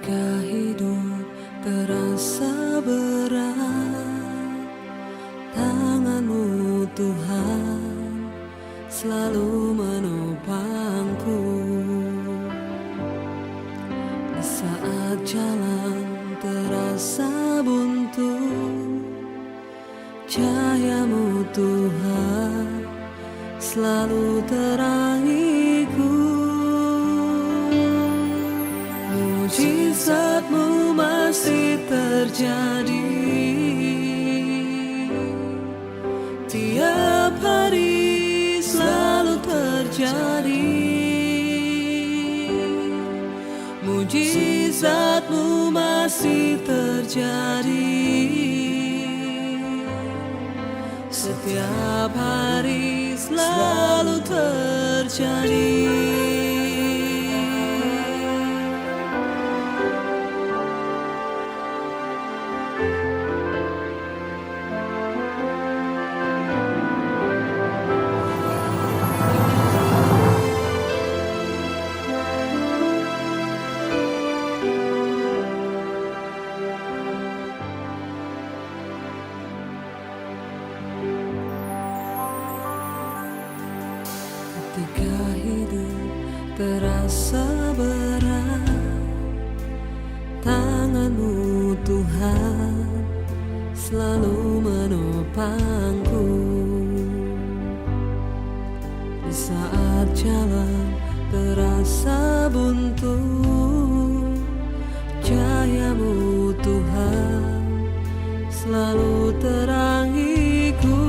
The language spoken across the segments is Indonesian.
Ketika hidup terasa berat, tangan-Mu Tuhan selalu menopangku. Di saat jalan terasa buntu, cahaya-Mu Tuhan selalu terangiku. Mujizat-Mu masih terjadi tiap hari, selalu terjadi. Mujizat-Mu masih terjadi setiap hari, selalu terjadi. Ketika hidup terasa berat, tangan-Mu Tuhan selalu menopangku. Di saat jalan terasa buntu, cahaya-Mu Tuhan selalu terangiku.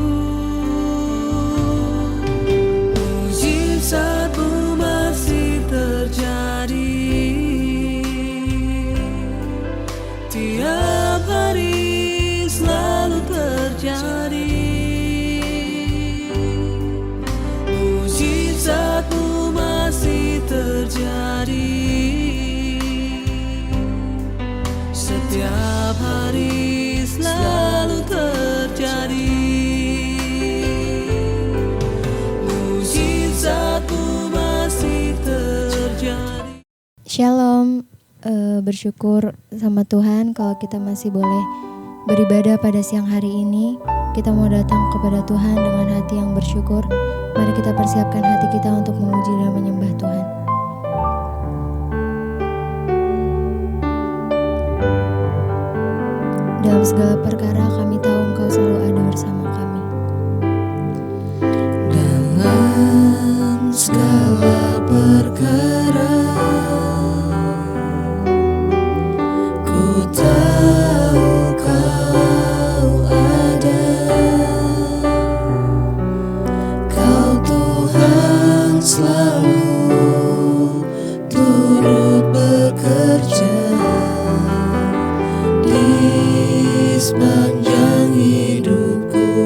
Mujizat-Mu masih terjadi tiap hari, selalu terjadi. Mujizat-Mu masih terjadi setiap hari, selalu terjadi. Shalom, bersyukur sama Tuhan kalau kita masih boleh beribadah pada siang hari ini. Kita mau datang kepada Tuhan dengan hati yang bersyukur. Mari kita persiapkan hati kita untuk memuji dan menyembah Tuhan. Dalam segala perkara kami tahu Engkau selalu ada bersama kami. Dalam segala perkara selalu turut bekerja di sepanjang hidupku.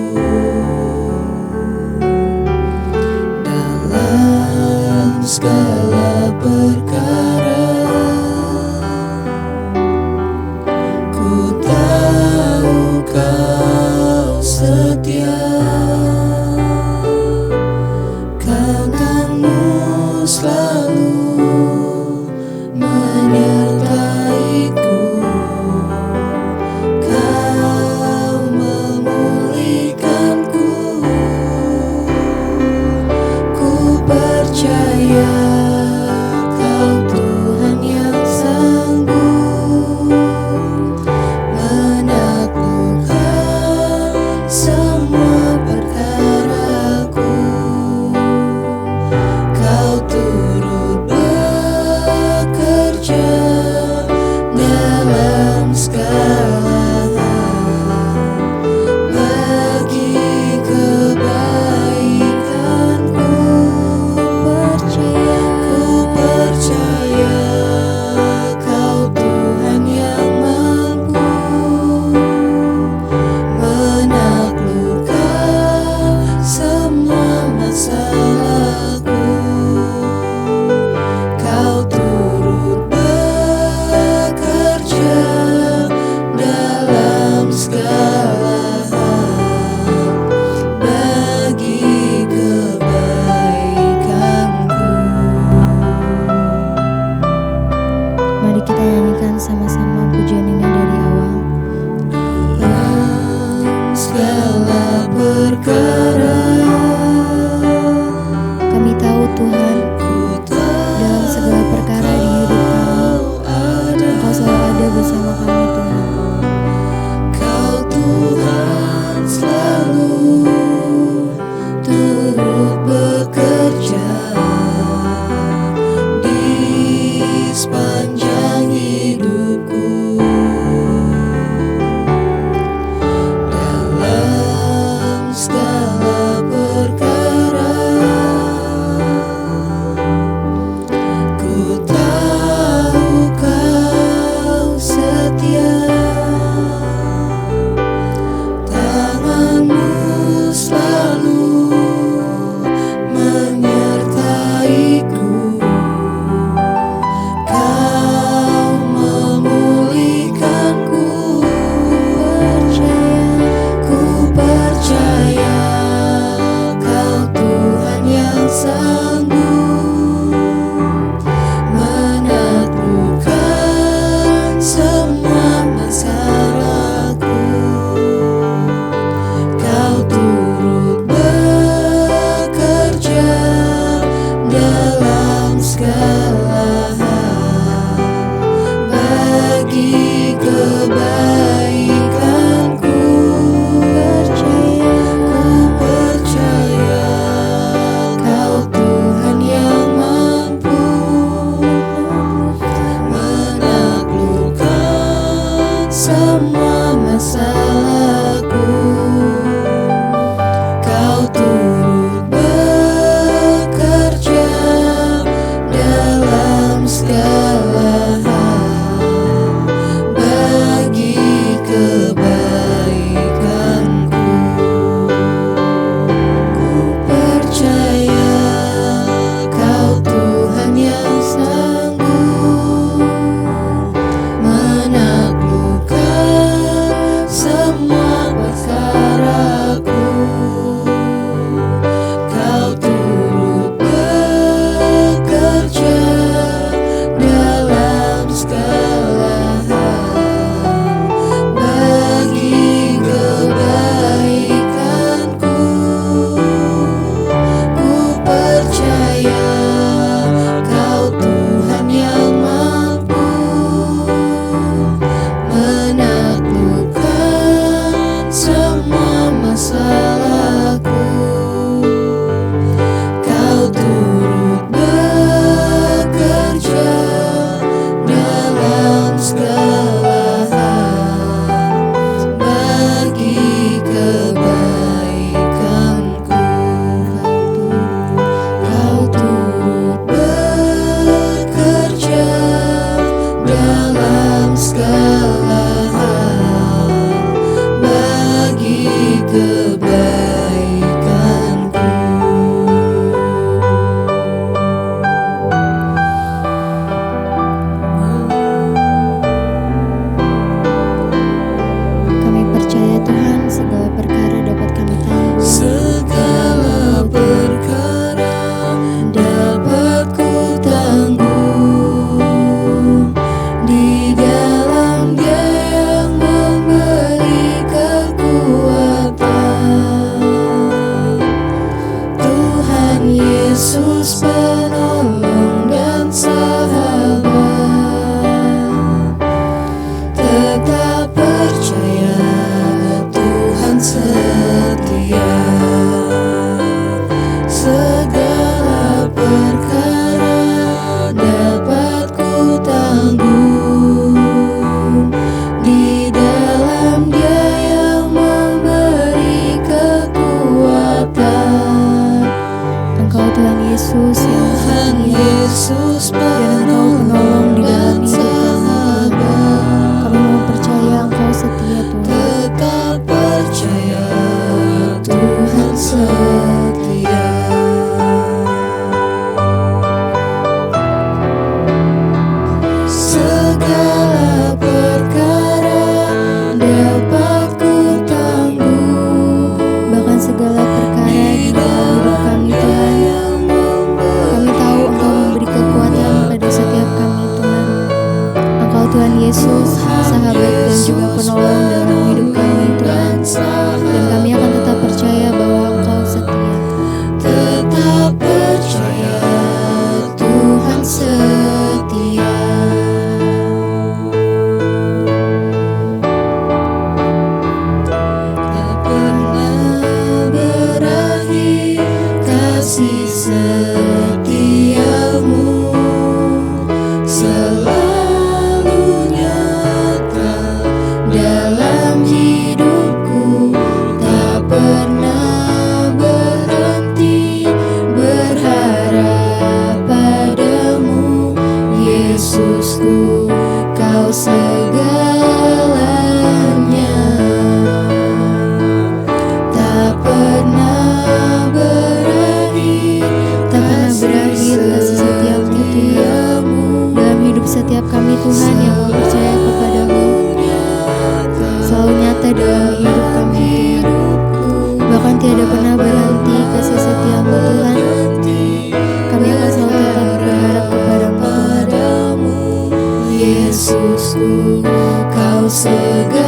bersama-sama pujian ini dari awal. Segala perkara Kami tahu Tuhan, dalam segala perkara di hidup kami, Engkau selalu ada bersama kami Tuhan. Kau Tuhan selalu turut bekerja di sepanjang hidupku. Tuhan Yesus, sahabat dan juga penolong dalam hidup kami Tuhan. Dan kami akan tetap percaya bahwa Engkau setia. Tetap percaya Tuhan setia. Tak pernah berakhir kasih setiamu, selalu nyata dalam hidupku. Tak pernah berhenti berharap padamu, Yesusku, Kau segalanya. Tak pernah berakhir kasih setiamu Tuhan dalam hidup setiap kami Tuhan yang mau percaya kepadamu. Selalu nyata dalam hidup kami Tuhan. Bahkan tiada pernah berhenti kasih setiamu Tuhan. Kami akan selalu tetap berharap kepadamu, Yesusku, Kau segalanya.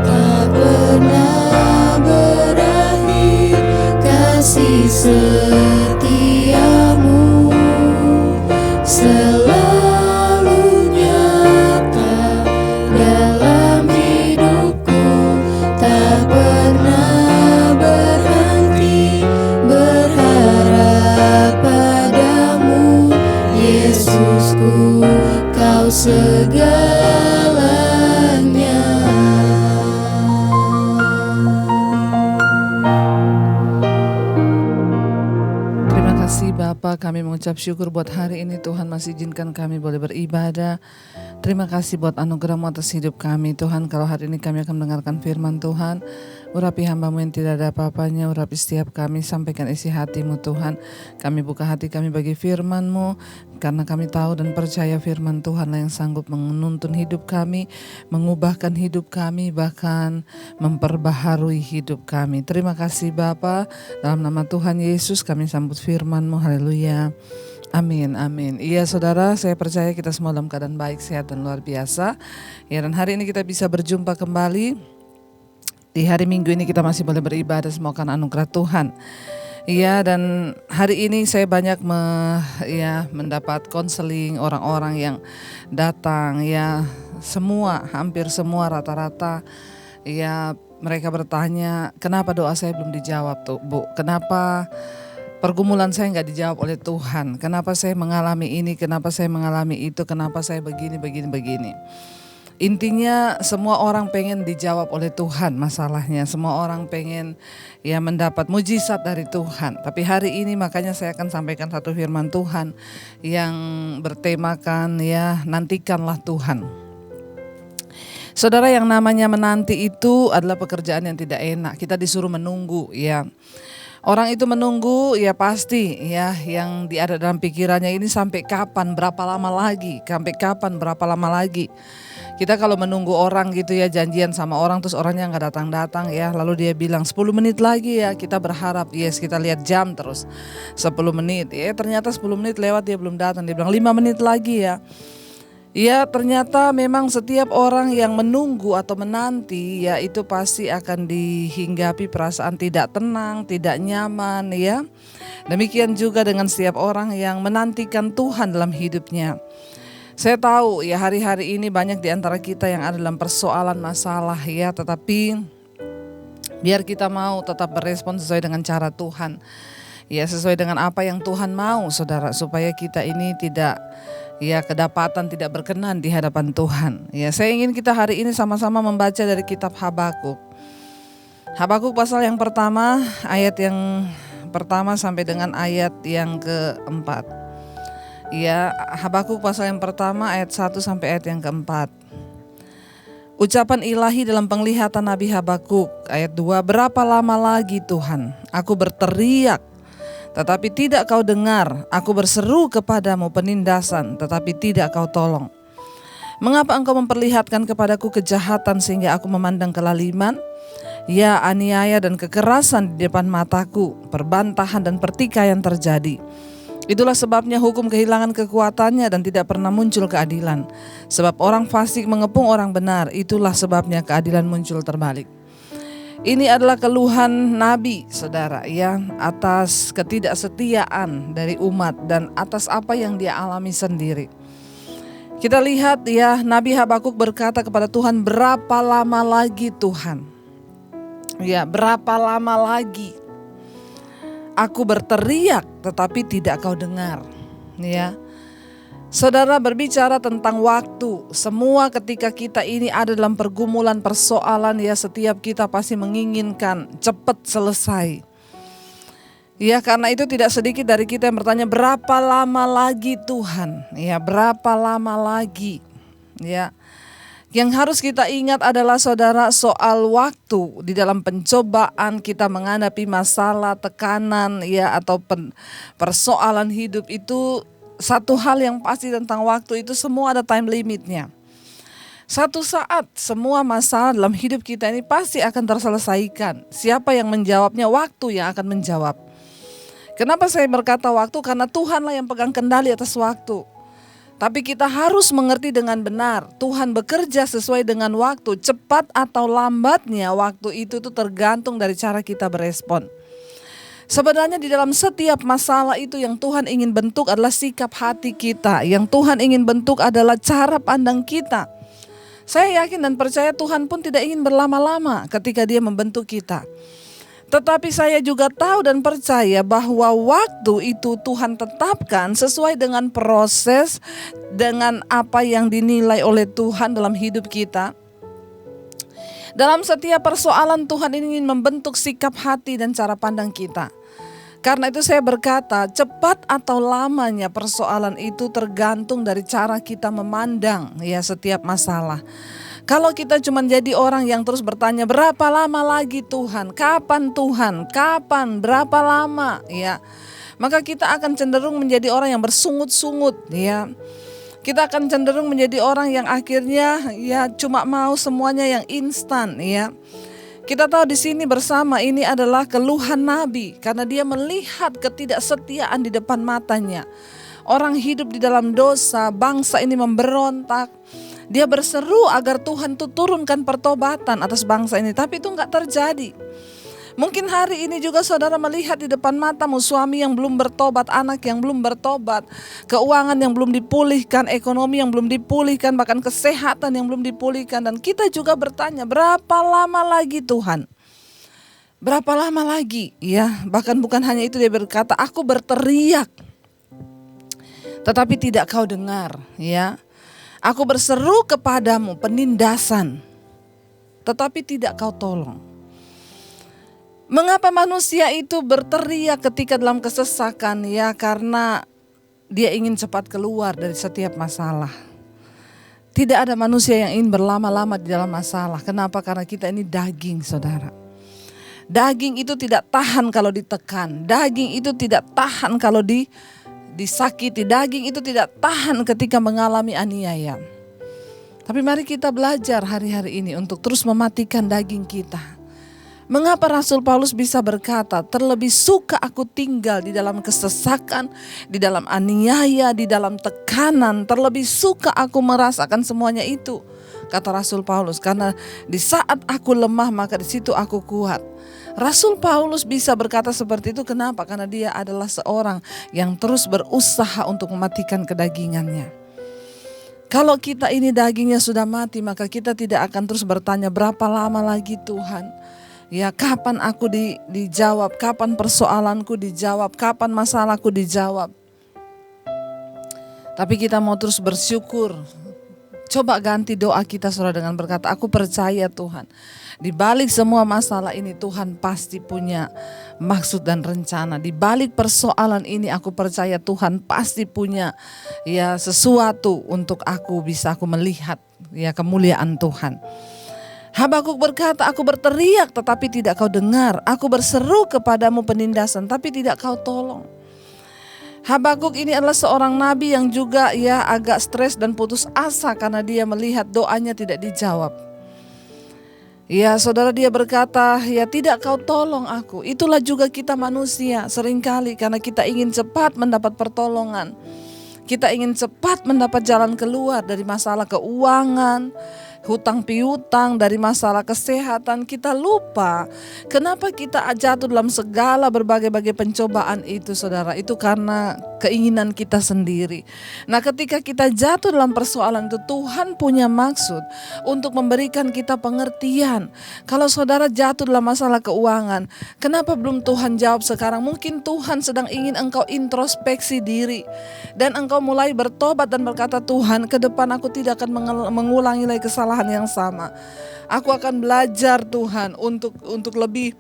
Tak pernah berakhir kasih setiamu, selalu nyata dalam hidupku. Tak pernah berhenti berharap padamu, Yesusku, Kau segalanya. Terima kasih Bapa, kami mengucap syukur buat hari ini Tuhan masih izinkan kami boleh beribadah. Terima kasih buat anugerah-Mu atas hidup kami Tuhan. Kalau hari ini kami akan mendengarkan firman Tuhan, urapi hamba-Mu yang tidak ada apa-apanya, urapi setiap kami, sampaikan isi hati-Mu Tuhan. Kami buka hati kami bagi firman-Mu, karena kami tahu dan percaya firman Tuhanlah yang sanggup menuntun hidup kami, mengubahkan hidup kami, bahkan memperbaharui hidup kami. Terima kasih Bapa, dalam nama Tuhan Yesus kami sambut firman-Mu, haleluya. Amin, amin. Iya saudara, saya percaya kita semua dalam keadaan baik, sehat dan luar biasa. Ya, dan hari ini kita bisa berjumpa kembali. Di hari Minggu ini kita masih boleh beribadah, semoga anugerah Tuhan. Iya, dan hari ini saya banyak mendapat konseling orang-orang yang datang. Ya, hampir semua rata-rata. Ya, mereka bertanya, kenapa doa saya belum dijawab tuh Bu? Kenapa pergumulan saya nggak dijawab oleh Tuhan? Kenapa saya mengalami ini? Kenapa saya mengalami itu? Kenapa saya begini? Intinya semua orang pengen dijawab oleh Tuhan masalahnya. Semua orang pengen mendapat mujizat dari Tuhan. Tapi hari ini makanya saya akan sampaikan satu firman Tuhan yang bertemakan nantikanlah Tuhan. Saudara, yang namanya menanti itu adalah pekerjaan yang tidak enak. Kita disuruh menunggu ya. Orang itu menunggu pasti yang ada dalam pikirannya ini sampai kapan, berapa lama lagi, Kita kalau menunggu orang gitu janjian sama orang terus orangnya gak datang-datang lalu dia bilang 10 menit lagi kita berharap, kita lihat jam terus 10 menit, ternyata 10 menit lewat dia belum datang, dia bilang 5 menit lagi Ya, ternyata memang setiap orang yang menunggu atau menanti itu pasti akan dihinggapi perasaan tidak tenang, tidak nyaman Demikian juga dengan setiap orang yang menantikan Tuhan dalam hidupnya. Saya tahu hari-hari ini banyak di antara kita yang ada dalam persoalan masalah tetapi biar kita mau tetap berespon sesuai dengan cara Tuhan. Sesuai dengan apa yang Tuhan mau, saudara, supaya kita ini tidak kedapatan tidak berkenan di hadapan Tuhan. Saya ingin kita hari ini sama-sama membaca dari kitab Habakuk. Habakuk pasal yang pertama, ayat yang pertama sampai dengan ayat yang keempat. Habakuk pasal yang pertama ayat 1 sampai ayat yang keempat. Ucapan ilahi dalam penglihatan Nabi Habakuk ayat 2. Berapa lama lagi Tuhan? Aku berteriak, tetapi tidak kau dengar. Aku berseru kepadamu penindasan, tetapi tidak kau tolong. Mengapa engkau memperlihatkan kepadaku kejahatan sehingga aku memandang kelaliman? Ya, aniaya dan kekerasan di depan mataku, perbantahan dan pertikaian terjadi. Itulah sebabnya hukum kehilangan kekuatannya dan tidak pernah muncul keadilan. Sebab orang fasik mengepung orang benar, itulah sebabnya keadilan muncul terbalik. Ini adalah keluhan Nabi, saudara, ya, atas ketidaksetiaan dari umat dan atas apa yang dia alami sendiri. Kita lihat ya, Nabi Habakuk berkata kepada Tuhan, berapa lama lagi Tuhan? Ya, berapa lama lagi? Aku berteriak tetapi tidak kau dengar. Ya. Saudara, berbicara tentang waktu, semua ketika kita ini ada dalam pergumulan persoalan, ya, setiap kita pasti menginginkan cepat selesai. Ya, karena itu tidak sedikit dari kita yang bertanya, berapa lama lagi Tuhan? Ya, berapa lama lagi? Ya. Yang harus kita ingat adalah, saudara, soal waktu di dalam pencobaan kita menghadapi masalah, tekanan, ya, atau persoalan hidup itu, satu hal yang pasti tentang waktu itu semua ada time limitnya. Satu saat semua masalah dalam hidup kita ini pasti akan terselesaikan. Siapa yang menjawabnya? Waktu yang akan menjawab. Kenapa saya berkata waktu? Karena Tuhanlah yang pegang kendali atas waktu. Tapi kita harus mengerti dengan benar, Tuhan bekerja sesuai dengan waktu. Cepat atau lambatnya waktu itu tergantung dari cara kita berespon. Sebenarnya di dalam setiap masalah itu yang Tuhan ingin bentuk adalah sikap hati kita. Yang Tuhan ingin bentuk adalah cara pandang kita. Saya yakin dan percaya Tuhan pun tidak ingin berlama-lama ketika Dia membentuk kita. Tetapi saya juga tahu dan percaya bahwa waktu itu Tuhan tetapkan sesuai dengan proses, dengan apa yang dinilai oleh Tuhan dalam hidup kita. Dalam setiap persoalan Tuhan ingin membentuk sikap hati dan cara pandang kita. Karena itu saya berkata, cepat atau lamanya persoalan itu tergantung dari cara kita memandang, ya, setiap masalah. Kalau kita cuma jadi orang yang terus bertanya, berapa lama lagi Tuhan? Kapan Tuhan? Kapan? Berapa lama? Ya, maka kita akan cenderung menjadi orang yang bersungut-sungut, ya. Kita akan cenderung menjadi orang yang akhirnya, ya, cuma mau semuanya yang instan, ya. Kita tahu di sini bersama ini adalah keluhan Nabi karena dia melihat ketidaksetiaan di depan matanya. Orang hidup di dalam dosa, bangsa ini memberontak. Dia berseru agar Tuhan turunkan pertobatan atas bangsa ini, tapi itu enggak terjadi. Mungkin hari ini juga saudara melihat di depan matamu suami yang belum bertobat, anak yang belum bertobat, keuangan yang belum dipulihkan, ekonomi yang belum dipulihkan, bahkan kesehatan yang belum dipulihkan. Dan kita juga bertanya, berapa lama lagi Tuhan? Berapa lama lagi? Ya, bahkan bukan hanya itu, dia berkata, aku berteriak, tetapi tidak kau dengar, ya. Aku berseru kepadamu penindasan, tetapi tidak kau tolong. Mengapa manusia itu berteriak ketika dalam kesesakan? Ya, karena dia ingin cepat keluar dari setiap masalah. Tidak ada manusia yang ingin berlama-lama di dalam masalah. Kenapa? Karena kita ini daging, saudara. Daging itu tidak tahan kalau ditekan. Daging itu tidak tahan kalau disakiti. Daging itu tidak tahan ketika mengalami aniaya. Tapi mari kita belajar hari-hari ini untuk terus mematikan daging kita. Mengapa Rasul Paulus bisa berkata, terlebih suka aku tinggal di dalam kesesakan, di dalam aniaya, di dalam tekanan. Terlebih suka aku merasakan semuanya itu, kata Rasul Paulus. Karena di saat aku lemah maka di situ aku kuat. Rasul Paulus bisa berkata seperti itu, kenapa? Karena dia adalah seorang yang terus berusaha untuk mematikan kedagingannya. Kalau kita ini dagingnya sudah mati, maka kita tidak akan terus bertanya, berapa lama lagi Tuhan? Ya, kapan aku dijawab? Kapan persoalanku dijawab? Kapan masalahku dijawab? Tapi kita mau terus bersyukur. Coba ganti doa kita, saudara, dengan berkata, aku percaya Tuhan, di balik semua masalah ini Tuhan pasti punya maksud dan rencana. Di balik persoalan ini aku percaya Tuhan pasti punya, ya, sesuatu untuk aku melihat, ya, kemuliaan Tuhan. Habakuk berkata, aku berteriak tetapi tidak kau dengar. Aku berseru kepadamu penindasan tapi tidak kau tolong. Habakuk ini adalah seorang nabi yang juga, ya, agak stres dan putus asa karena dia melihat doanya tidak dijawab. Ya, saudara, dia berkata, ya tidak kau tolong aku. Itulah juga kita manusia seringkali, karena kita ingin cepat mendapat pertolongan. Kita ingin cepat mendapat jalan keluar dari masalah keuangan, hutang piutang, dari masalah kesehatan. Kita lupa kenapa kita jatuh dalam segala berbagai-bagai pencobaan itu, saudara. Itu karena keinginan kita sendiri. Nah, ketika kita jatuh dalam persoalan itu, Tuhan punya maksud untuk memberikan kita pengertian. Kalau saudara jatuh dalam masalah keuangan, kenapa belum Tuhan jawab sekarang? Mungkin Tuhan sedang ingin engkau introspeksi diri dan engkau mulai bertobat dan berkata, Tuhan, ke depan aku tidak akan mengulangi lagi kesalahan yang sama. Aku akan belajar, Tuhan, untuk lebih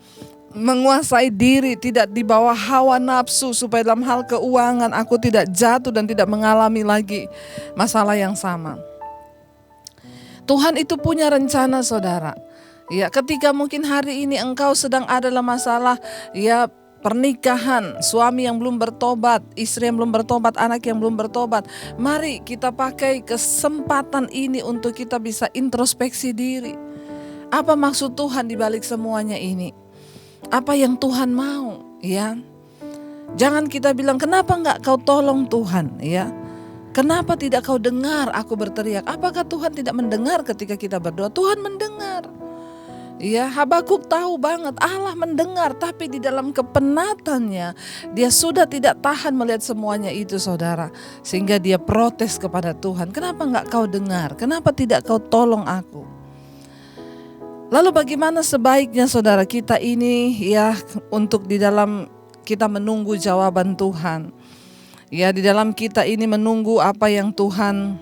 menguasai diri, tidak di bawah hawa nafsu, supaya dalam hal keuangan aku tidak jatuh dan tidak mengalami lagi masalah yang sama. Tuhan itu punya rencana, saudara. Ya, ketika mungkin hari ini engkau sedang ada dalam masalah, ya, pernikahan, suami yang belum bertobat, istri yang belum bertobat, anak yang belum bertobat. Mari kita pakai kesempatan ini untuk kita bisa introspeksi diri. Apa maksud Tuhan di balik semuanya ini? Apa yang Tuhan mau, ya? Jangan kita bilang, kenapa enggak kau tolong Tuhan, ya? Kenapa tidak kau dengar aku berteriak? Apakah Tuhan tidak mendengar ketika kita berdoa? Tuhan mendengar. Ya, Habakuk tahu banget Allah mendengar, tapi di dalam kepenatannya dia sudah tidak tahan melihat semuanya itu, saudara, sehingga dia protes kepada Tuhan. Kenapa enggak kau dengar? Kenapa tidak kau tolong aku? Lalu bagaimana sebaiknya, saudara, kita ini, ya, untuk di dalam kita menunggu jawaban Tuhan, ya, di dalam kita ini menunggu apa yang Tuhan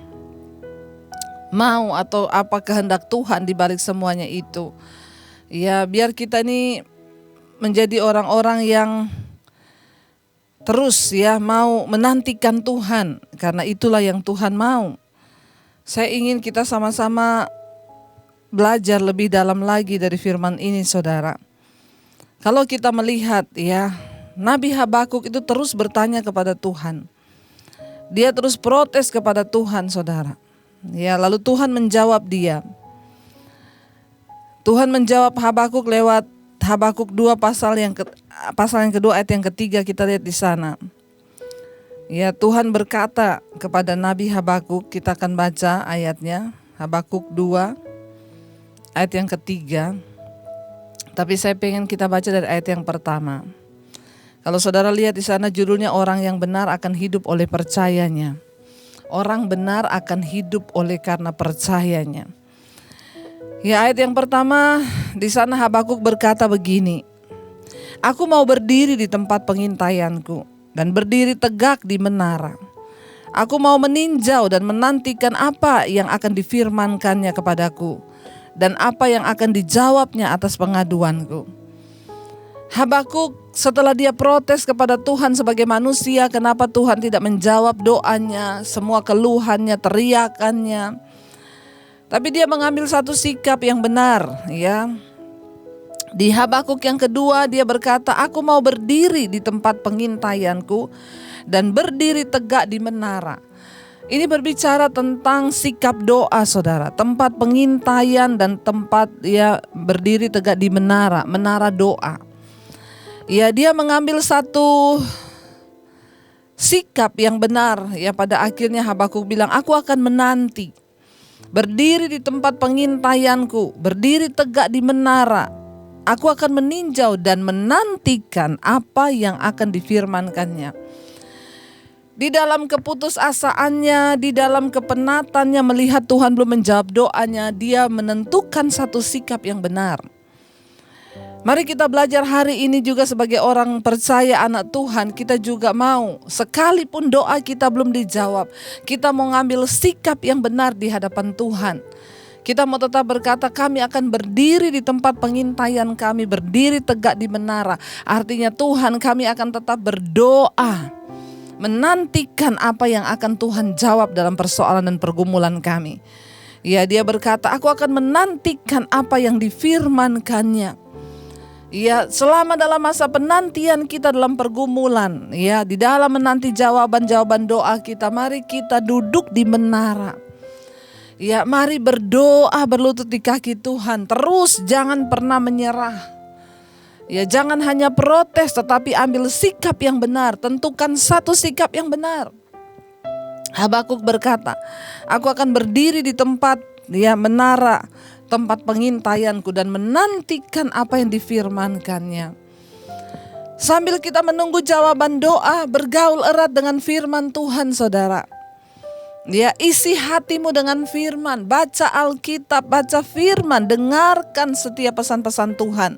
mau atau apa kehendak Tuhan di balik semuanya itu. Ya, biar kita ini menjadi orang-orang yang terus, ya, mau menantikan Tuhan, karena itulah yang Tuhan mau. Saya ingin kita sama-sama belajar lebih dalam lagi dari firman ini, saudara. Kalau kita melihat, ya, Nabi Habakuk itu terus bertanya kepada Tuhan. Dia terus protes kepada Tuhan, saudara. Ya, lalu Tuhan menjawab dia. Tuhan menjawab Habakuk lewat Habakuk 2 pasal yang kedua ayat yang ketiga, kita lihat di sana. Ya, Tuhan berkata kepada Nabi Habakuk, kita akan baca ayatnya, Habakuk 2 ayat yang ketiga. Tapi saya pengen kita baca dari ayat yang pertama. Kalau saudara lihat di sana judulnya, orang yang benar akan hidup oleh percayanya. Orang benar akan hidup oleh karena percayanya. Ya, ayat yang pertama di sana Habakuk berkata begini, aku mau berdiri di tempat pengintaianku dan berdiri tegak di menara. Aku mau meninjau dan menantikan apa yang akan difirmankannya kepadaku dan apa yang akan dijawabnya atas pengaduanku. Habakuk setelah dia protes kepada Tuhan sebagai manusia, kenapa Tuhan tidak menjawab doanya, semua keluhannya, teriakannya. Tapi dia mengambil satu sikap yang benar, ya. Di Habakuk yang kedua dia berkata, aku mau berdiri di tempat pengintaianku dan berdiri tegak di menara. Ini berbicara tentang sikap doa, saudara. Tempat pengintaian dan tempat, ya, berdiri tegak di menara, menara doa. Ya, dia mengambil satu sikap yang benar, ya. Pada akhirnya Habakuk bilang, aku akan menanti. Berdiri di tempat pengintaianku, berdiri tegak di menara. Aku akan meninjau dan menantikan apa yang akan difirmankannya. Di dalam keputusasaannya, di dalam kepenatannya melihat Tuhan belum menjawab doanya, dia menentukan satu sikap yang benar. Mari kita belajar hari ini juga sebagai orang percaya anak Tuhan, kita juga mau, sekalipun doa kita belum dijawab, kita mau ngambil sikap yang benar di hadapan Tuhan. Kita mau tetap berkata, kami akan berdiri di tempat pengintaian kami, berdiri tegak di menara. Artinya Tuhan, kami akan tetap berdoa, menantikan apa yang akan Tuhan jawab dalam persoalan dan pergumulan kami. Ya, dia berkata, aku akan menantikan apa yang difirmankannya. Ya, selama dalam masa penantian kita dalam pergumulan, ya, di dalam menanti jawaban-jawaban doa kita, mari kita duduk di menara. Ya, mari berdoa berlutut di kaki Tuhan. Terus jangan pernah menyerah. Ya, jangan hanya protes tetapi ambil sikap yang benar. Tentukan satu sikap yang benar. Habakuk berkata, aku akan berdiri di tempat menara, tempat pengintaianku dan menantikan apa yang difirmankannya. Sambil kita menunggu jawaban doa, bergaul erat dengan firman Tuhan, saudara. Ya, isi hatimu dengan firman, baca Alkitab, baca firman, dengarkan setiap pesan-pesan Tuhan.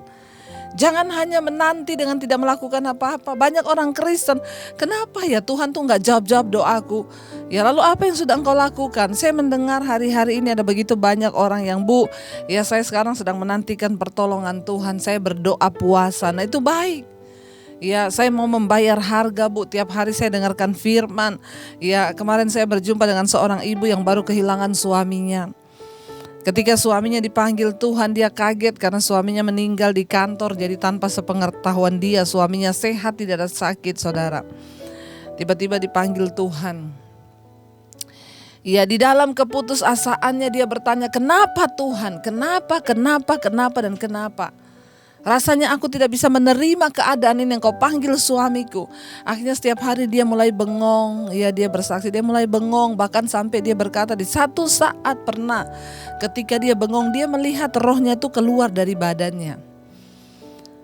Jangan hanya menanti dengan tidak melakukan apa-apa. Banyak orang Kristen, kenapa ya Tuhan tuh gak jawab-jawab doaku? Ya, lalu apa yang sudah engkau lakukan? Saya mendengar hari-hari ini ada begitu banyak orang yang, Bu, ya saya sekarang sedang menantikan pertolongan Tuhan. Saya berdoa puasa, nah itu baik. Ya, saya mau membayar harga, Bu. Tiap hari saya dengarkan firman. Ya, kemarin saya berjumpa dengan seorang ibu yang baru kehilangan suaminya. Ketika suaminya dipanggil Tuhan, dia kaget karena suaminya meninggal di kantor. Jadi tanpa sepengetahuan dia, suaminya sehat, tidak ada sakit, saudara. Tiba-tiba dipanggil Tuhan. Ya, di dalam keputusasaannya dia bertanya, kenapa Tuhan? Kenapa, dan kenapa? Rasanya aku tidak bisa menerima keadaan ini yang kau panggil suamiku. Akhirnya setiap hari dia mulai bengong. Ya, dia bersaksi, dia mulai bengong. Bahkan sampai dia berkata di satu saat pernah ketika dia bengong, dia melihat rohnya itu keluar dari badannya.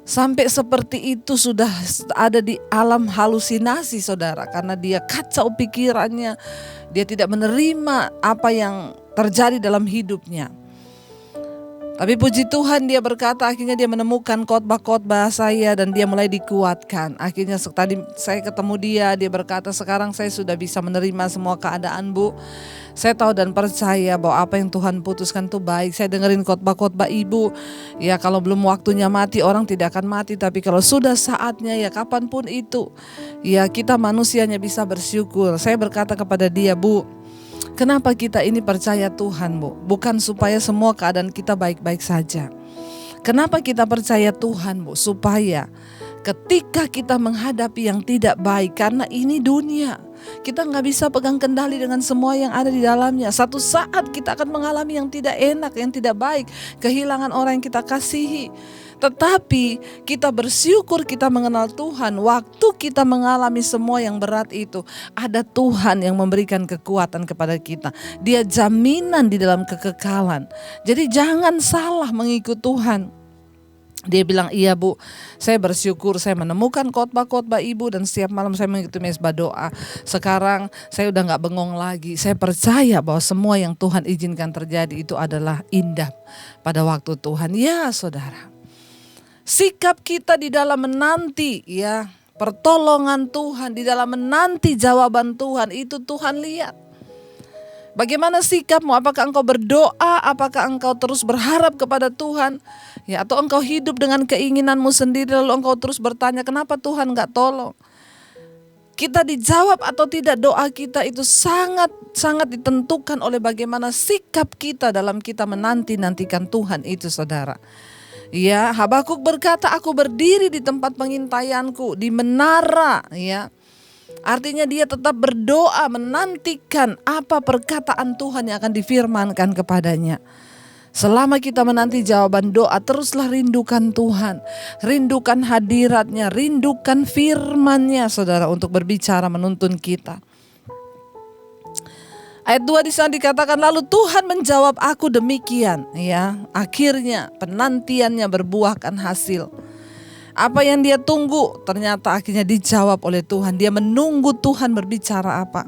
Sampai seperti itu sudah ada di alam halusinasi, saudara. Karena dia kacau pikirannya. Dia tidak menerima apa yang terjadi dalam hidupnya. Tapi puji Tuhan, dia berkata akhirnya dia menemukan khotbah-khotbah saya dan dia mulai dikuatkan. Akhirnya tadi saya ketemu dia berkata, sekarang saya sudah bisa menerima semua keadaan, Bu. Saya tahu dan percaya bahwa apa yang Tuhan putuskan itu baik. Saya dengerin khotbah-khotbah Ibu. Ya, kalau belum waktunya mati, orang tidak akan mati. Tapi kalau sudah saatnya, ya kapanpun itu, ya kita manusianya bisa bersyukur. Saya berkata kepada dia, Bu, kenapa kita ini percaya Tuhan, Bu? Bukan supaya semua keadaan kita baik-baik saja. Kenapa kita percaya Tuhan, Bu? Supaya ketika kita menghadapi yang tidak baik, karena ini dunia, kita gak bisa pegang kendali dengan semua yang ada di dalamnya. Satu saat kita akan mengalami yang tidak enak, yang tidak baik, kehilangan orang yang kita kasihi. Tetapi kita bersyukur kita mengenal Tuhan. Waktu kita mengalami semua yang berat itu, ada Tuhan yang memberikan kekuatan kepada kita. Dia jaminan di dalam kekekalan. Jadi jangan salah mengikut Tuhan. Dia bilang, iya Bu, saya bersyukur saya menemukan khotbah-khotbah Ibu dan setiap malam saya mengikuti mesbah doa. Sekarang saya udah gak bengong lagi. Saya percaya bahwa semua yang Tuhan izinkan terjadi itu adalah indah pada waktu Tuhan. Ya saudara, sikap kita di dalam menanti ya pertolongan Tuhan, di dalam menanti jawaban Tuhan, itu Tuhan lihat. Bagaimana sikapmu? Apakah engkau berdoa? Apakah engkau terus berharap kepada Tuhan? Ya, atau engkau hidup dengan keinginanmu sendiri lalu engkau terus bertanya, kenapa Tuhan gak tolong? Kita dijawab atau tidak doa kita itu sangat ditentukan oleh bagaimana sikap kita dalam kita menanti-nantikan Tuhan itu, saudara. Ya, Habakuk berkata, aku berdiri di tempat pengintaianku, di menara, ya. Artinya dia tetap berdoa menantikan apa perkataan Tuhan yang akan difirmankan kepadanya. Selama kita menanti jawaban doa, teruslah rindukan Tuhan, rindukan hadiratnya, rindukan firman-Nya, saudara, untuk berbicara menuntun kita. Ayat 2 di sana dikatakan, lalu Tuhan menjawab aku demikian, ya. Akhirnya penantiannya berbuahkan hasil. Apa yang dia tunggu ternyata akhirnya dijawab oleh Tuhan. Dia menunggu Tuhan berbicara apa.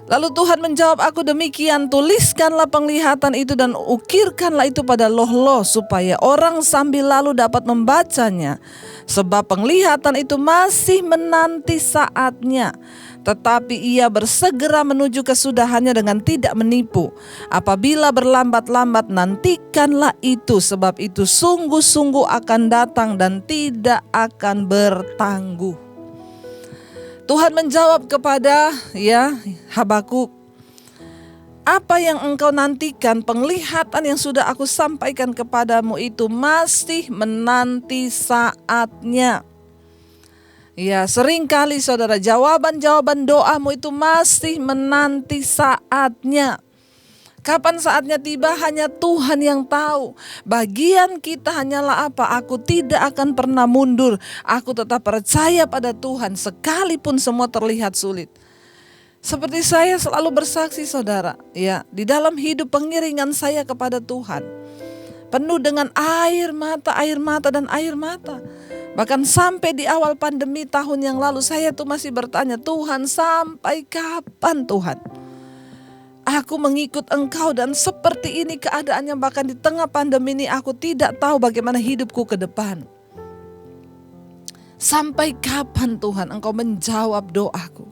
Lalu Tuhan menjawab aku demikian, tuliskanlah penglihatan itu dan ukirkanlah itu pada loh-loh supaya orang sambil lalu dapat membacanya. Sebab penglihatan itu masih menanti saatnya. Tetapi ia bersegera menuju kesudahannya dengan tidak menipu. Apabila berlambat-lambat, nantikanlah itu, sebab itu sungguh-sungguh akan datang dan tidak akan bertangguh. Tuhan menjawab kepada Habakuk, apa yang engkau nantikan, penglihatan yang sudah aku sampaikan kepadamu itu masih menanti saatnya. Ya, seringkali saudara, jawaban-jawaban doamu itu masih menanti saatnya. Kapan saatnya tiba hanya Tuhan yang tahu. Bagian kita hanyalah apa? Aku tidak akan pernah mundur. Aku tetap percaya pada Tuhan sekalipun semua terlihat sulit. Seperti saya selalu bersaksi saudara, ya, di dalam hidup pengiringan saya kepada Tuhan, penuh dengan air mata dan air mata. Bahkan sampai di awal pandemi tahun yang lalu saya tuh masih bertanya, Tuhan sampai kapan Tuhan? Aku mengikut Engkau dan seperti ini keadaannya, bahkan di tengah pandemi ini aku tidak tahu bagaimana hidupku ke depan. Sampai kapan Tuhan Engkau menjawab doaku?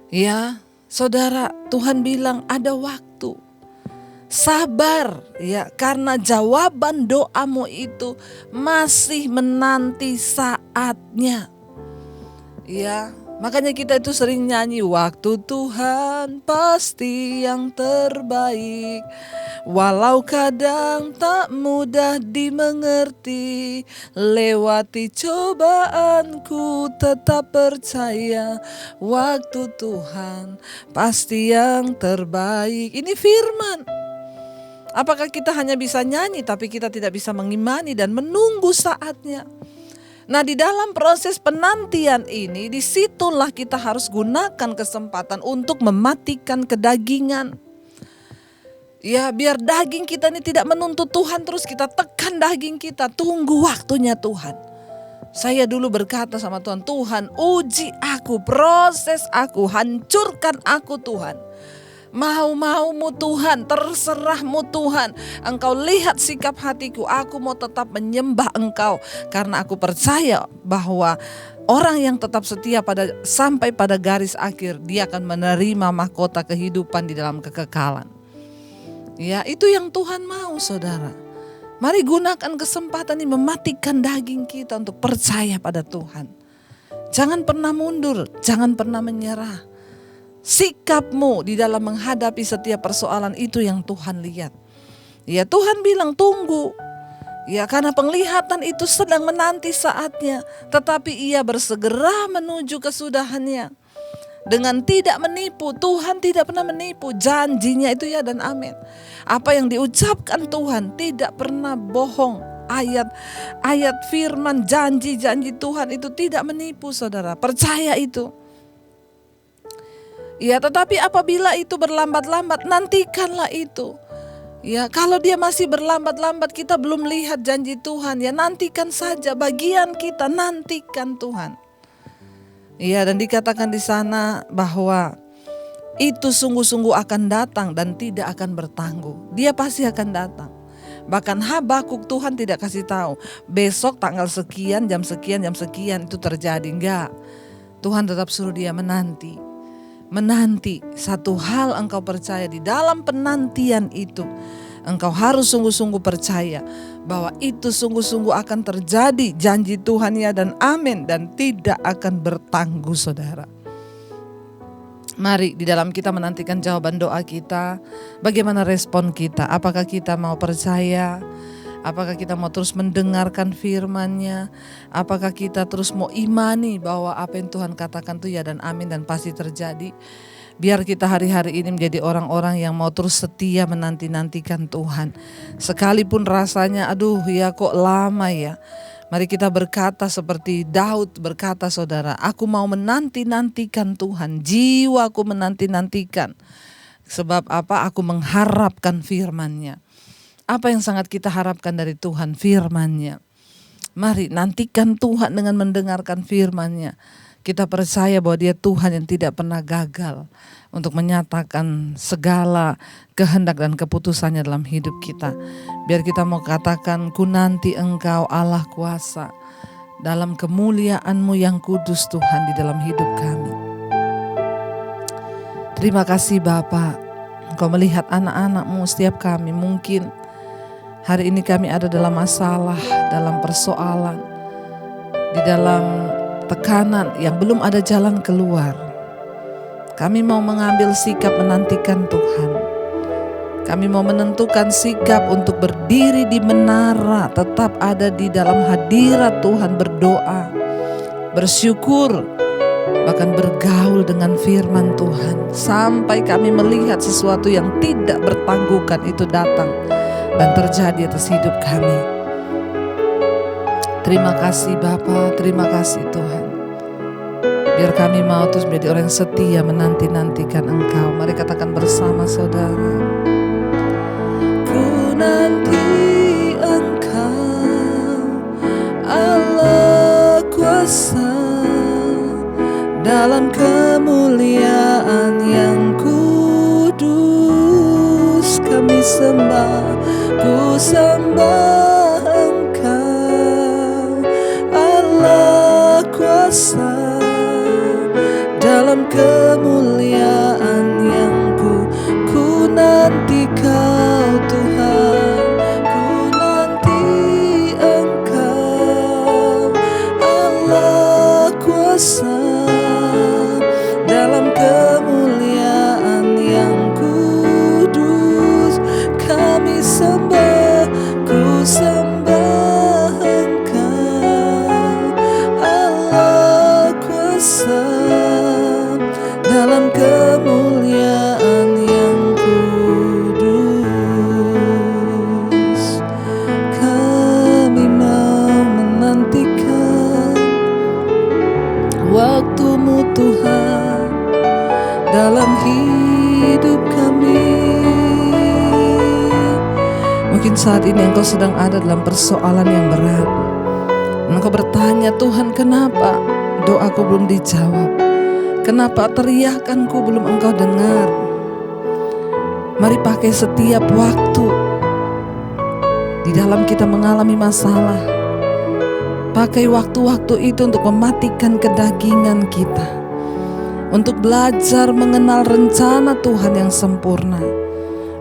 Ya, saudara, Tuhan bilang ada waktu. Sabar ya, karena jawaban doamu itu masih menanti saatnya. Ya, makanya kita itu sering nyanyi, waktu Tuhan pasti yang terbaik. Walau kadang tak mudah dimengerti, lewati cobaanku tetap percaya, waktu Tuhan pasti yang terbaik. Ini firman. Apakah kita hanya bisa nyanyi tapi kita tidak bisa mengimani dan menunggu saatnya? Nah, di dalam proses penantian ini, disitulah kita harus gunakan kesempatan untuk mematikan kedagingan. Ya, biar daging kita ini tidak menuntut Tuhan, terus kita tekan daging kita, tunggu waktunya Tuhan. Saya dulu berkata sama Tuhan, Tuhan uji aku, proses aku, hancurkan aku Tuhan. Mau-maumu Tuhan, terserahmu Tuhan. Engkau lihat sikap hatiku, aku mau tetap menyembah Engkau. Karena aku percaya bahwa orang yang tetap setia sampai pada garis akhir, dia akan menerima mahkota kehidupan di dalam kekekalan. Ya, itu yang Tuhan mau saudara. Mari gunakan kesempatan ini mematikan daging kita untuk percaya pada Tuhan. Jangan pernah mundur, jangan pernah menyerah. Sikapmu di dalam menghadapi setiap persoalan itu yang Tuhan lihat. Ya, Tuhan bilang tunggu. Ya, karena penglihatan itu sedang menanti saatnya, tetapi ia bersegera menuju kesudahannya. Dengan tidak menipu, Tuhan tidak pernah menipu, janjinya itu ya dan amin. Apa yang diucapkan Tuhan tidak pernah bohong. Ayat firman, janji-janji Tuhan itu tidak menipu saudara, percaya itu. Ya, tetapi apabila itu berlambat-lambat, nantikanlah itu. Ya, kalau dia masih berlambat-lambat, kita belum lihat janji Tuhan, ya nantikan saja, bagian kita nantikan Tuhan. Ya, dan dikatakan di sana bahwa itu sungguh-sungguh akan datang dan tidak akan bertangguh. Dia pasti akan datang. Bahkan Habakuk Tuhan tidak kasih tahu, besok tanggal sekian, jam sekian itu terjadi. Enggak, Tuhan tetap suruh dia menanti. Menanti, satu hal engkau percaya di dalam penantian itu, engkau harus sungguh-sungguh percaya bahwa itu sungguh-sungguh akan terjadi, janji Tuhan ya dan amin, dan tidak akan bertangguh saudara. Mari di dalam kita menantikan jawaban doa kita, bagaimana respon kita? Apakah kita mau percaya? Apakah kita mau terus mendengarkan firman-Nya? Apakah kita terus mau imani bahwa apa yang Tuhan katakan itu ya dan amin dan pasti terjadi? Biar kita hari-hari ini menjadi orang-orang yang mau terus setia menanti-nantikan Tuhan. Sekalipun rasanya aduh ya kok lama ya. Mari kita berkata seperti Daud berkata saudara, aku mau menanti-nantikan Tuhan, jiwaku menanti-nantikan. Sebab apa? Aku mengharapkan firman-Nya. Apa yang sangat kita harapkan dari Tuhan? Firman-Nya. Mari nantikan Tuhan dengan mendengarkan firman-Nya. Kita percaya bahwa Dia Tuhan yang tidak pernah gagal untuk menyatakan segala kehendak dan keputusannya dalam hidup kita. Biar kita mau katakan, ku nanti Engkau Allah kuasa dalam kemuliaan-Mu yang kudus Tuhan di dalam hidup kami. Terima kasih Bapa, Engkau melihat anak-anak-Mu setiap kami. Mungkin hari ini kami ada dalam masalah, dalam persoalan, di dalam tekanan yang belum ada jalan keluar. Kami mau mengambil sikap menantikan Tuhan. Kami mau menentukan sikap untuk berdiri di menara, tetap ada di dalam hadirat Tuhan, berdoa, bersyukur, bahkan bergaul dengan firman Tuhan, sampai kami melihat sesuatu yang tidak bertangguhkan itu datang dan terjadi atas hidup kami. Terima kasih Bapa, terima kasih Tuhan. Biar kami mau terus menjadi orang yang setia menanti-nantikan Engkau. Mari katakan bersama saudara. Ku nanti Engkau, Allah kuasa, dalam kemuliaan yang kudus. Kami sembah, ku sembah Engkau, Allah kuasa, dalam kemuliaan yang ku nanti Kau Tuhan, ku nanti Engkau, Allah kuasa, dalam kemuliaan yang kudus. Kami sembah, ku sembah Engkau, Allah kuasa, dalam kemuliaan yang kudus. Kami mau menantikan waktu-Mu Tuhan dalam hidup kami. Mungkin saat ini engkau sedang ada dalam persoalan yang berat. Engkau bertanya, Tuhan, kenapa doaku belum dijawab? Kenapa teriakanku belum Engkau dengar? Mari pakai setiap waktu di dalam kita mengalami masalah. Pakai waktu-waktu itu untuk mematikan kedagingan kita, untuk belajar mengenal rencana Tuhan yang sempurna,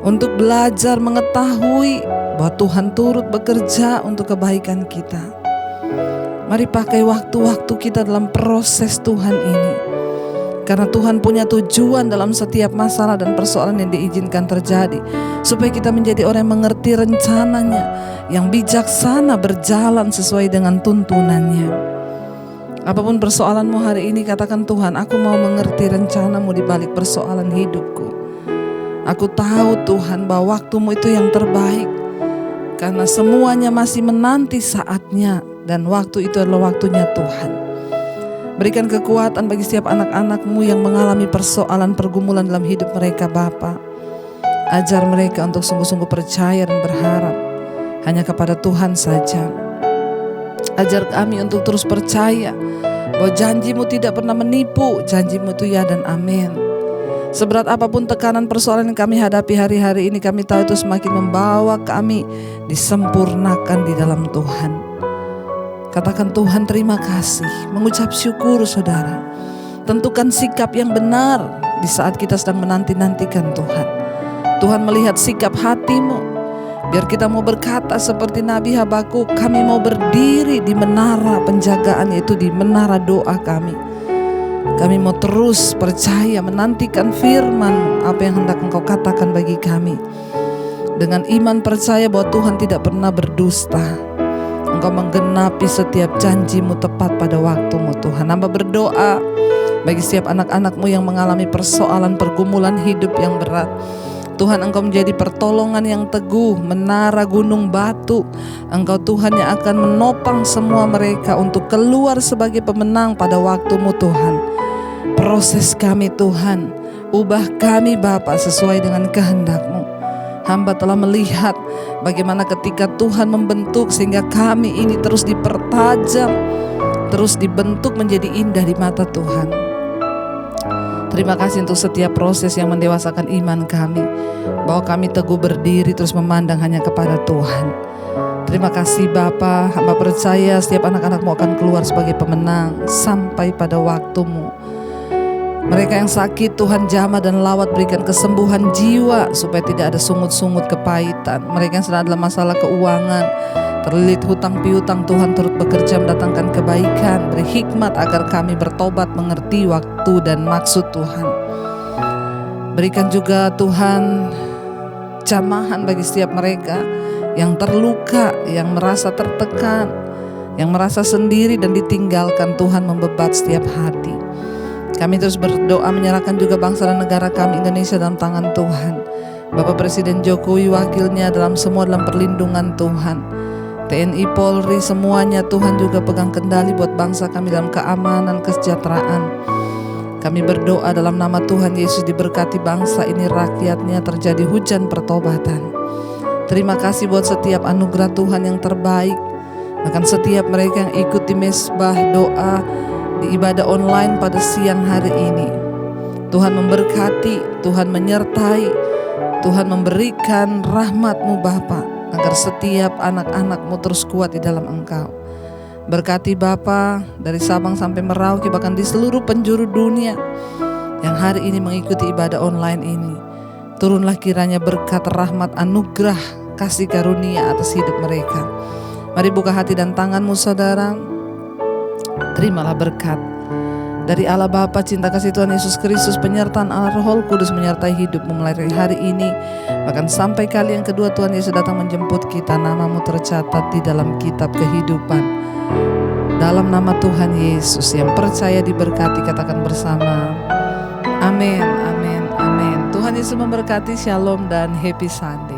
untuk belajar mengetahui bahwa Tuhan turut bekerja untuk kebaikan kita. Mari pakai waktu-waktu kita dalam proses Tuhan ini, karena Tuhan punya tujuan dalam setiap masalah dan persoalan yang diizinkan terjadi, supaya kita menjadi orang yang mengerti rencananya, yang bijaksana berjalan sesuai dengan tuntunannya. Apapun persoalanmu hari ini, katakan, Tuhan, aku mau mengerti rencana-Mu di balik persoalan hidupku. Aku tahu Tuhan bahwa waktu-Mu itu yang terbaik, karena semuanya masih menanti saatnya, dan waktu itu adalah waktunya Tuhan. Berikan kekuatan bagi setiap anak-anak-Mu yang mengalami persoalan pergumulan dalam hidup mereka, Bapa. Ajar mereka untuk sungguh-sungguh percaya dan berharap hanya kepada Tuhan saja. Ajar kami untuk terus percaya bahwa janji-Mu tidak pernah menipu, janji-Mu itu ya dan amin. Seberat apapun tekanan persoalan yang kami hadapi hari-hari ini, kami tahu itu semakin membawa kami disempurnakan di dalam Tuhan. Katakan, Tuhan, terima kasih. Mengucap syukur, saudara. Tentukan sikap yang benar di saat kita sedang menanti-nantikan Tuhan. Tuhan melihat sikap hatimu. Biar kita mau berkata seperti Nabi Habakuk, kami mau berdiri di menara penjagaan, yaitu di menara doa kami. Kami mau terus percaya menantikan firman apa yang hendak Engkau katakan bagi kami. Dengan iman percaya bahwa Tuhan tidak pernah berdusta. Engkau menggenapi setiap janji-Mu tepat pada waktu-Mu, Tuhan. Hamba berdoa bagi setiap anak-anak-Mu yang mengalami persoalan pergumulan hidup yang berat. Tuhan, Engkau menjadi pertolongan yang teguh, menara gunung batu. Engkau Tuhan yang akan menopang semua mereka untuk keluar sebagai pemenang pada waktu-Mu, Tuhan. Proses kami, Tuhan, ubah kami, Bapa, sesuai dengan kehendak-Mu. Hamba telah melihat bagaimana ketika Tuhan membentuk sehingga kami ini terus dipertajam, terus dibentuk menjadi indah di mata Tuhan. Terima kasih untuk setiap proses yang mendewasakan iman kami, bahwa kami teguh berdiri terus memandang hanya kepada Tuhan. Terima kasih Bapa, hamba percaya setiap anak-anak-Mu akan keluar sebagai pemenang sampai pada waktu-Mu. Mereka yang sakit, Tuhan jamah dan lawat, berikan kesembuhan jiwa supaya tidak ada sungut-sungut kepahitan. Mereka yang sedang dalam masalah keuangan, terlilit hutang piutang, Tuhan turut bekerja mendatangkan kebaikan. Beri hikmat agar kami bertobat, mengerti waktu dan maksud Tuhan. Berikan juga Tuhan jamahan bagi setiap mereka yang terluka, yang merasa tertekan, yang merasa sendiri dan ditinggalkan. Tuhan membebat setiap hati. Kami terus berdoa menyerahkan juga bangsa dan negara kami Indonesia dalam tangan Tuhan. Bapak Presiden Jokowi, wakilnya dalam perlindungan Tuhan. TNI, Polri, semuanya Tuhan juga pegang kendali buat bangsa kami dalam keamanan, kesejahteraan. Kami berdoa dalam nama Tuhan Yesus, diberkati bangsa ini, rakyatnya, terjadi hujan pertobatan. Terima kasih buat setiap anugerah Tuhan yang terbaik. Bahkan setiap mereka yang ikut di mesbah doa, di ibadah online pada siang hari ini. Tuhan memberkati, Tuhan menyertai, Tuhan memberikan rahmat-Mu Bapa, agar setiap anak-anak-Mu terus kuat di dalam Engkau. Berkati Bapa dari Sabang sampai Merauke, bahkan di seluruh penjuru dunia yang hari ini mengikuti ibadah online ini. Turunlah kiranya berkat, rahmat, anugerah, kasih karunia atas hidup mereka. Mari buka hati dan tanganmu saudara. Terimalah berkat dari Allah Bapa, cinta kasih Tuhan Yesus Kristus, penyertaan Allah Roh Kudus menyertai hidupmu mulai dari hari ini, bahkan sampai kali yang kedua Tuhan Yesus datang menjemput kita. Namamu tercatat di dalam kitab kehidupan. Dalam nama Tuhan Yesus, yang percaya diberkati, katakan bersama, amin, amin, amin. Tuhan Yesus memberkati. Shalom dan happy Sunday.